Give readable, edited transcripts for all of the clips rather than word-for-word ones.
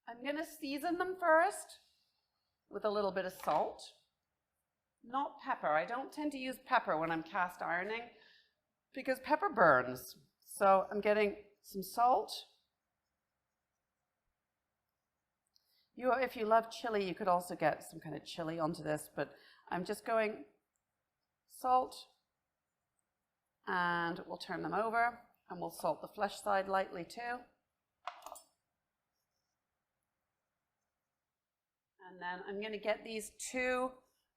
I'm going to season them first with a little bit of salt, not pepper. I don't tend to use pepper when I'm cast ironing because pepper burns. So I'm getting some salt. If you love chili, you could also get some kind of chili onto this, but I'm just going salt, and we'll turn them over, and we'll salt the flesh side lightly too. And then I'm going to get these two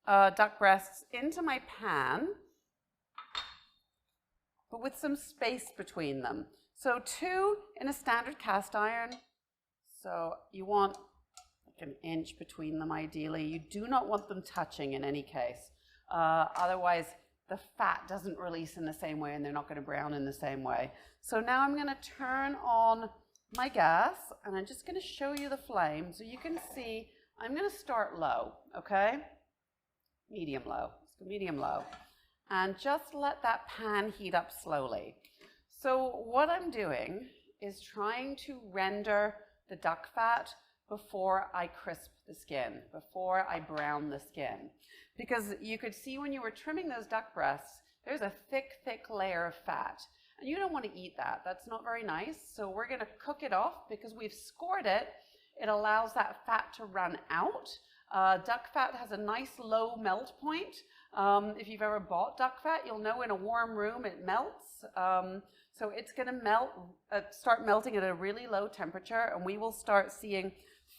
duck breasts into my pan, but with some space between them. So 2 in a standard cast iron. So you want like an inch between them ideally. You do not want them touching in any case. Otherwise, the fat doesn't release in the same way and they're not going to brown in the same way. So now I'm going to turn on my gas and I'm just going to show you the flame so you can see. I'm going to start low, okay? Medium low. Let's go medium low. And just let that pan heat up slowly. So what I'm doing is trying to render the duck fat before I crisp the skin, before I brown the skin. Because you could see when you were trimming those duck breasts, there's a thick, thick layer of fat. And you don't want to eat that. That's not very nice. So we're going to cook it off because we've scored it. It allows that fat to run out. Duck fat has a nice low melt point. If you've ever bought duck fat, you'll know in a warm room it melts. So it's going to start melting at a really low temperature, and we will start seeing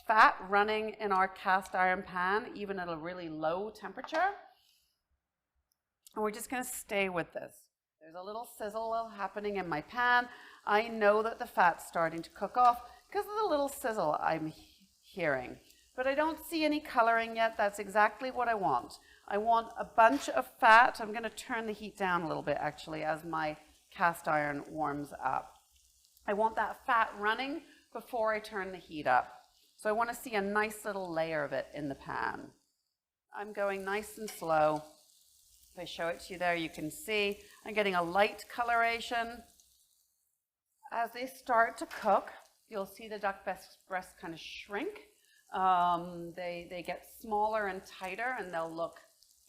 fat running in our cast iron pan, even at a really low temperature. And we're just going to stay with this. There's a little sizzle happening in my pan. I know that the fat's starting to cook off because of the little sizzle I'm hearing. But I don't see any coloring yet. That's exactly what I want. I want a bunch of fat. I'm going to turn the heat down a little bit, actually, as my cast iron warms up. I want that fat running before I turn the heat up. So I want to see a nice little layer of it in the pan. I'm going nice and slow. If I show it to you there, you can see I'm getting a light coloration. As they start to cook, you'll see the duck breasts kind of shrink. They get smaller and tighter, and they'll look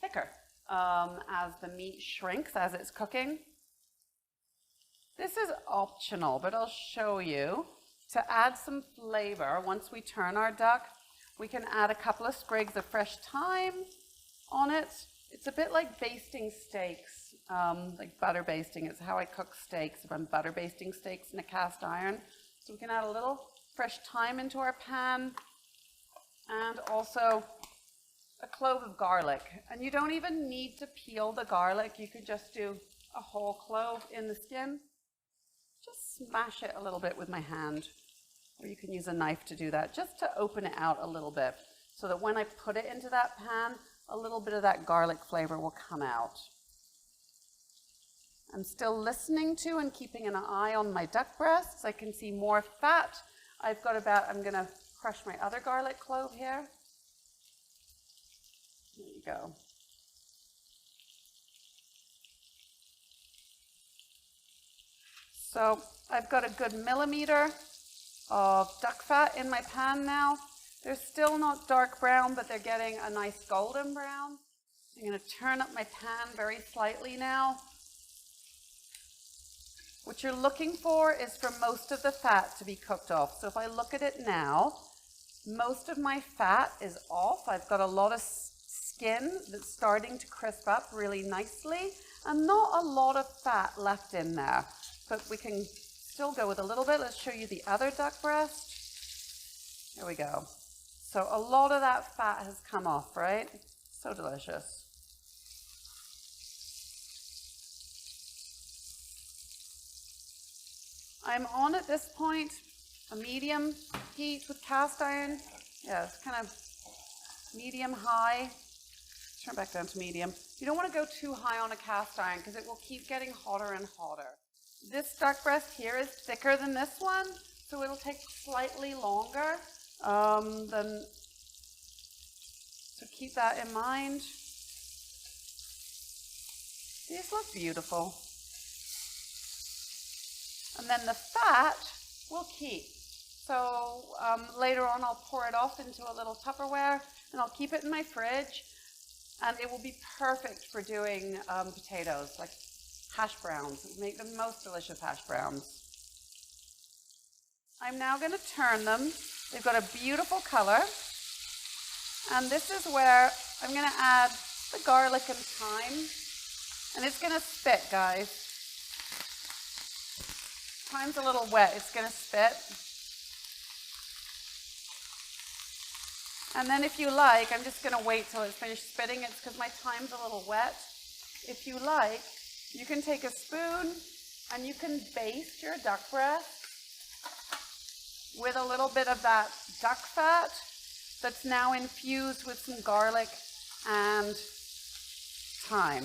thicker as the meat shrinks as it's cooking. This is optional, but I'll show you. To add some flavor, once we turn our duck, we can add a couple of sprigs of fresh thyme on it. It's a bit like basting steaks, like butter basting. It's how I cook steaks if I'm butter basting steaks in a cast iron. So we can add a little fresh thyme into our pan, and also a clove of garlic. And you don't even need to peel the garlic. You could just do a whole clove in the skin. Just smash it a little bit with my hand, or you can use a knife to do that, just to open it out a little bit, so that when I put it into that pan, a little bit of that garlic flavor will come out. I'm still listening to and keeping an eye on my duck breasts. I can see more fat. I'm going to crush my other garlic clove here. There you go. So I've got a good millimeter of duck fat in my pan now. They're still not dark brown, but they're getting a nice golden brown. I'm going to turn up my pan very slightly now. What you're looking for is for most of the fat to be cooked off. So if I look at it now, most of my fat is off. I've got a lot of skin that's starting to crisp up really nicely, and not a lot of fat left in there. But we can still go with a little bit. Let's show you the other duck breast. There we go. So a lot of that fat has come off, right? So delicious. I'm on at this point a medium heat with cast iron. Yeah, it's kind of medium high. Turn back down to medium. You don't want to go too high on a cast iron because it will keep getting hotter and hotter. This duck breast here is thicker than this one, so it'll take slightly longer. So keep that in mind. These look beautiful. And then the fat will keep. So later on I'll pour it off into a little Tupperware and I'll keep it in my fridge, and it will be perfect for doing potatoes, like hash browns. It'll make the most delicious hash browns. I'm now going to turn them. They've got a beautiful color. And this is where I'm going to add the garlic and thyme. And it's going to spit, guys. Thyme's a little wet. It's going to spit. And then if you like, I'm just going to wait till it's finished spitting. It's because my thyme's a little wet. If you like, you can take a spoon and you can baste your duck breast with a little bit of that duck fat that's now infused with some garlic and thyme.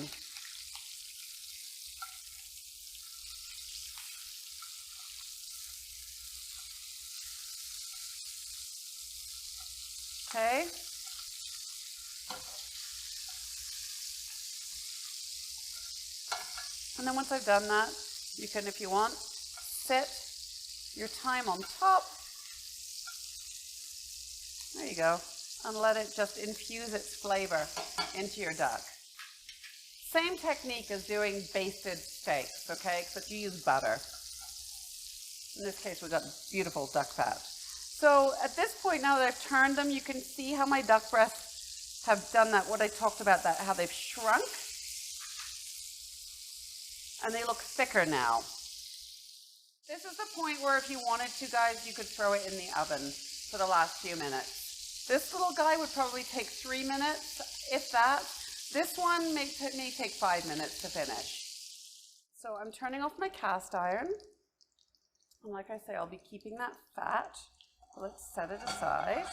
Okay. And then once I've done that, you can, if you want, sit your thyme on top. There you go. And let it just infuse its flavor into your duck. Same technique as doing basted steaks, okay? Except you use butter. In this case, we've got beautiful duck fat. So at this point, now that I've turned them, you can see how my duck breasts have done that, what I talked about, that how they've shrunk. And they look thicker now. This is the point where if you wanted to, guys, you could throw it in the oven for the last few minutes. This little guy would probably take 3 minutes, if that. This one may take 5 minutes to finish. So I'm turning off my cast iron. And like I say, I'll be keeping that fat. Let's set it aside.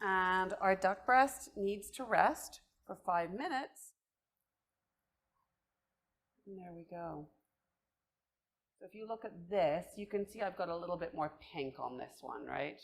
And our duck breast needs to rest for 5 minutes. And there we go. So if you look at this, you can see I've got a little bit more pink on this one, right?